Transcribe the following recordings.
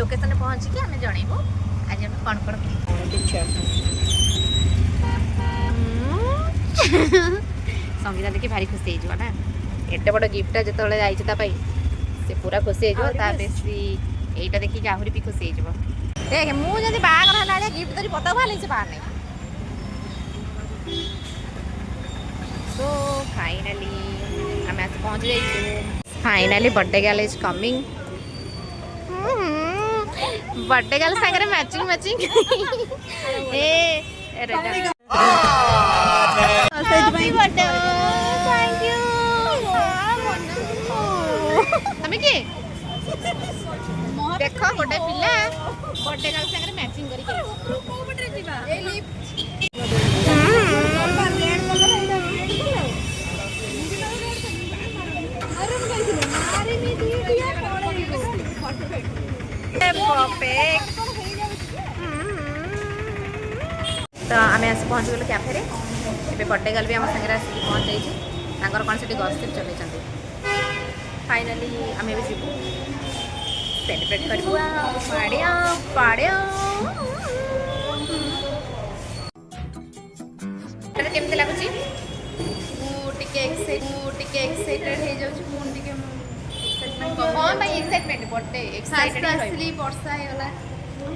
Location में पहुँचिकी आम जनइबू आज आम कौन कौन संगीता देखी भारी खुशी हो ना एटे बड़ गिफ्ट जो जाई से पूरा खुशी हो बेसी यहीटा देखिए आहरी भी खुशी हो देख मुझे बाहर है गिफ्ट धरी पता भाई से बाहर नहीं सो फाइनाली आम आज पहुँच जाइए finally birthday girl is coming birthday girl Sagar matching matching तमें किए देख गोटे पिला बर्थडे गर्ल सागर मैचिंग करके तो आम आस पहुँच गलु कैफे रे बर्थडे गर्ल भी आम सागर आसिक पहुँच जाइए कौन से गसिप चल फाइनाली आम भी जीवु सेलिब्रेट करूँ पाड़िया पाड़िया केमती लगुच एक्साइटेड हो जाऊँ हाँ भाई एक्साइटमेंट बर्थडे एक्साइटेड वर्षा होगा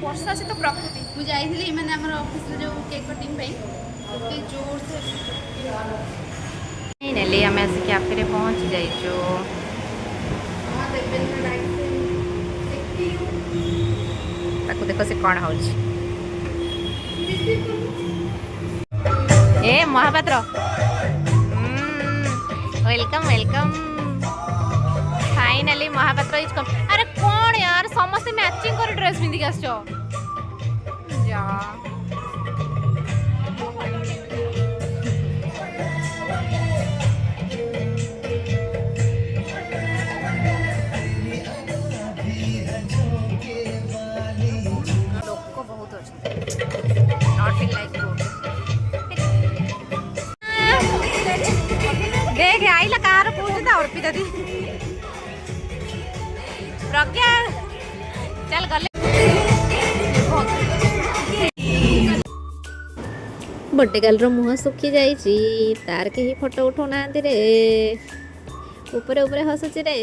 वर्षा से तो प्रकृति मुझे जाइए मैंने आम ऑफिस जो केक कटिंग जोर से फाइनाली आम आस कैफे पहुँच जाइचु देख से कौन हो ए Mahapatra welcome welcome finally Mahapatra is come अरे कौन यार समस्त मैचिंग कर ड्रेस पिंधिक आस जा लोक बहुत अच्छे नॉट लाइक देख आइला कार पूछता अर्पिता दी प्रज्ञा चल गले बर्थडे गर्ल मुह सुखी जाइए तार कहीं फोटो उठौना रे ऊपर ऊपर हसुची रे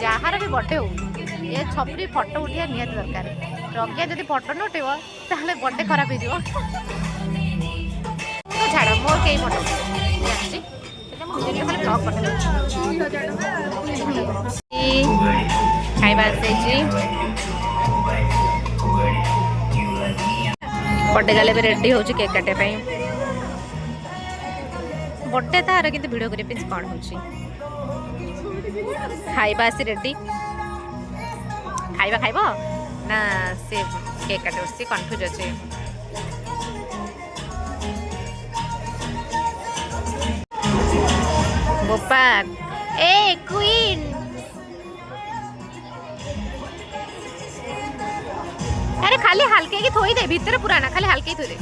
जार भी बर्थडे हो ये छपरी फोटो उठा निहाती दरकार प्रज्ञा जब फोटो न उठेब ताहले बर्थडे खराब हो छाड़ मोर कई फोटो जानची खाइबा बर्थडे गले रेडी हो केक काटे बर्थडे तार कि भिडियो करने कौन हो खाइबा आसी रेडी खाइबा खाइब ना से केक काटे सी कन्फ्यूज अच्छे बोपा ए क्वीन अरे खाली हल्के की थोई दे भीतर पुराना खाली हल्के ही थोई they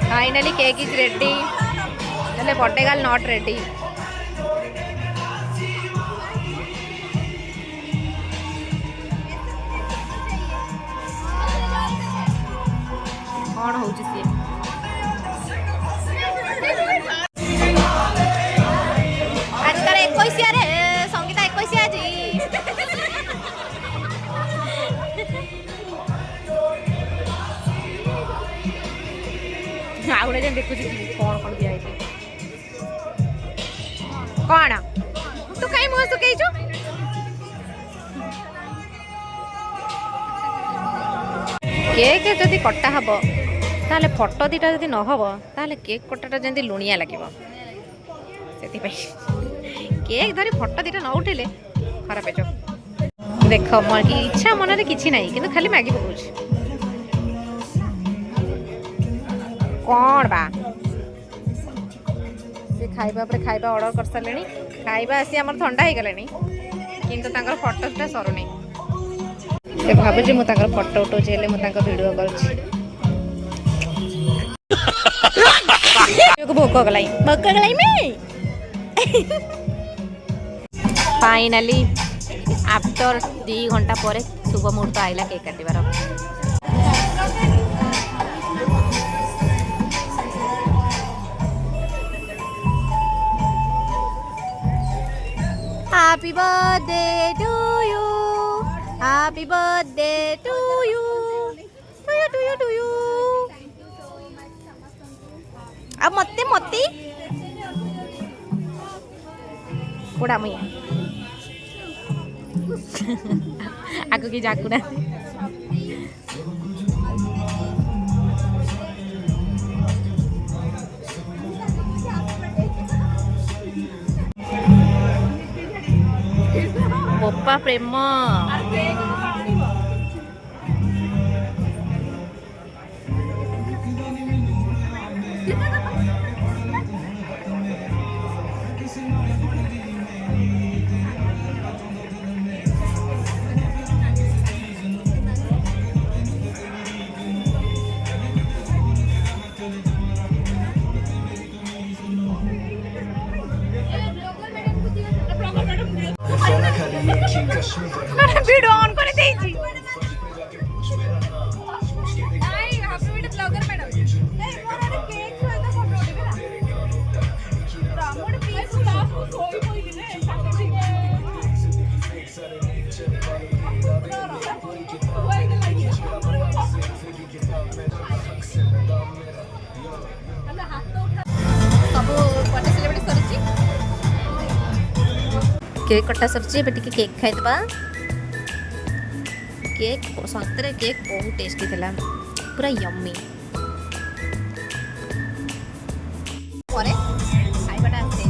finally cake is ready birthday girl not ready कौन हो आज तार 21 रे संगीता 21 आज आउे जेन देखु कौन कौन दिया कौन तू कहीं मुँह सुखईचु केक जदि कटा हम ताले फोटो दीटा जदि न हो ताले केक कटाटा जमी लुणिया लगे से केक धरी फोटो दीटा न उठेले खराब हो देख इच्छा मन में किसी ना कि खाली मागी पकाऊँ कौन बा से खाइबा पर खाइबा ऑर्डर कर सारे खाइबा आसी आम ठंडा हो गलानी किंतु तांकर फोटोटा सरुनी से भावुँ मुझे फोटो उठाऊँ मुझे भिडियो कर भोक गलाई फाइनाली आफ्टर 2 घंटा पर शुभ मुहूर्त आइला केक काटिबार happy birthday to you happy birthday to you to you to you to you अब मते मते कोड़ा मुया आगो की जाकू ना बोपा प्रेम वीडियो ऑन कर देइछि आई हैप्पी बर्थडे ब्लॉगर मैडम ए मोर केक सहित फोटो उठेबे ना रामोड पीस स्टाफ सोई होइली ने सब बर्थडे सेलिब्रेट करछि केक कटा सरची बेटी केक खाइदबा केक सतरे केक बहुत टेस्टी थिला पूरा यम्मी परे खाइबाटा आसी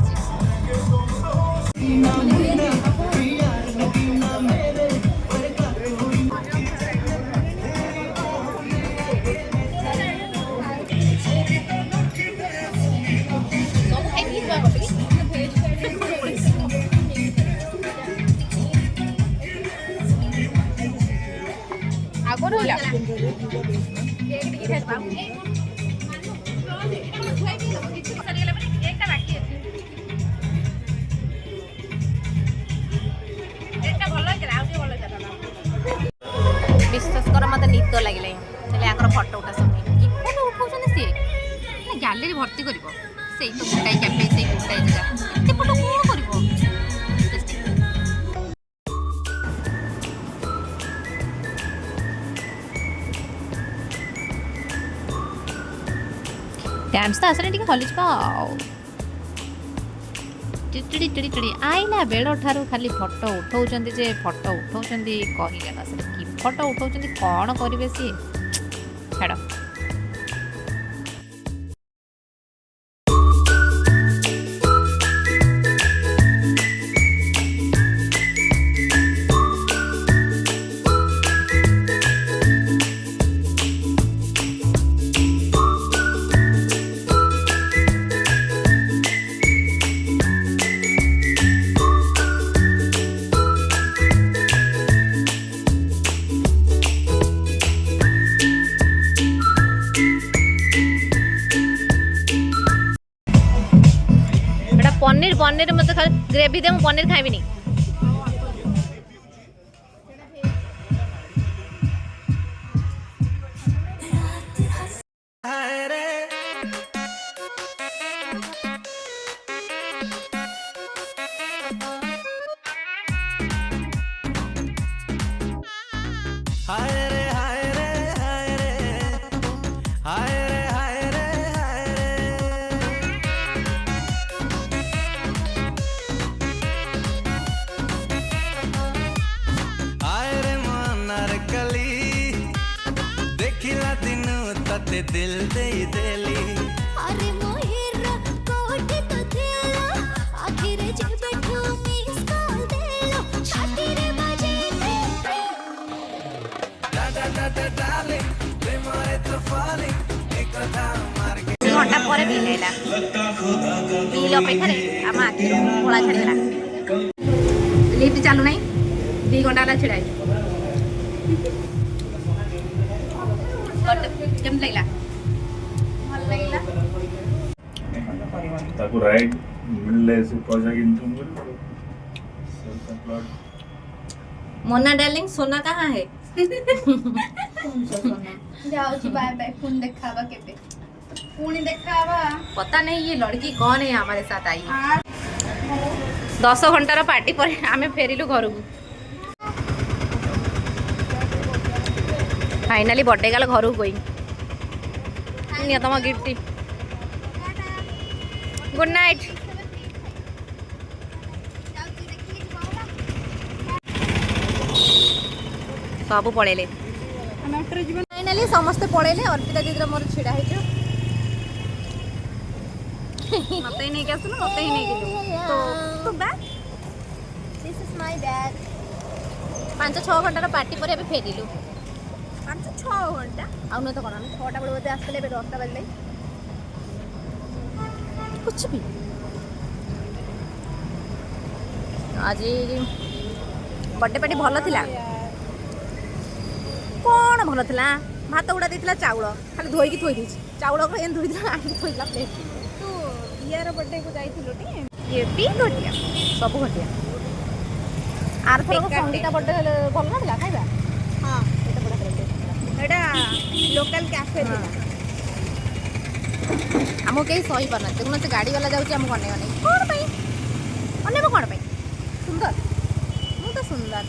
आगो रहिला केक टिके खाइबा विश्वास कर मत निद लगे आगर फटो उठा सब कि फोटो उठाऊँ सी गैलेरी भर्ती कर से तो गोटाए कैफे से गोटाए जगह एत फोटो कौन कर डांस तो आसने टिके हली टिड़ी टिड़ी टिड़ी आइला बेल ठारू खाली फोटो उठाउछन्ती जे फोटो उठाउछन्ती कहिले ना से कि फोटो उठाउछन्ती कोन करिवे सी छाड़ पनीर पनीर मत ग्रेवी दे पनीर खाइबी नहीं दिल दे देली अरे मोहिर कोटी तो दिलो आखिर जब बैठो मिस कॉल देलो छाती रे बजे डार्लिंग प्रेम है तो फॉलिंग एक कथा मार के घंटा ପରେ ବିଲ୍ ହେଲା। ବିଲ୍ ଅପେକ୍ଷାରେ ଆମ ଆଖିରୁ କଳା ଛାଡ଼ିଗଲା। ଲିଫ୍ଟ ଚାଲୁନାହିଁ, 2 ଘଣ୍ଟା ହେଲା ଛିଡ଼ା ହେଇଛୁ। କେମିତି ଲାଗିଲା? ଭଲ ଲାଗିଲା। ताको राइट मिलले से पैसा किंतु मोना डार्लिंग सोना कहाँ है? जाऊची बाय बाय पुणी देखावा केबे पुणी देखावा पता नहीं ये लड़की कौन है हमारे साथ आई। 10 घंटार पार्टी पर आमे फेरिलु घर को। फाइनाली बर्थडे गाल घर को गोइंग। निया तम गिफ्ट। Good night. सब पळेले फाइनाली समस्ते पळेले। अर्पिता दीदी मोर छिड़ा हेछु मते नहीं के आसुन मते ही नहीं के तो बा दिस इज माय डैड 5-6 घंटार पार्टी पर अबे फेरिलु। 5-6 घंटा आउ न तो कोन 6टा बेले बोते आसले बे 10टा बजले कुछ भी। आज बर्थडे पार्टी भल थिला। कौन भल थिला? भात गुड़ा देथिला चाउଳ खाली धोई थोई दी चाउଳ को एन धोई दिला आनी थोइला प्लेट। तू यार बर्थडे को जाइथिलो टी ये भी घटिया सब घटिया। आर थोक संगीता बर्थडे भल नथिला खाइबा। हां एटा बड़ा बर्थडे एटा लोकल कैफे हाँ। आमको कहीं सही पारना देखुन से गाड़ी वाला जाऊँ आमको अने अने कौन पाई अनेब कौन पाई सुंदर मु तो सुंदर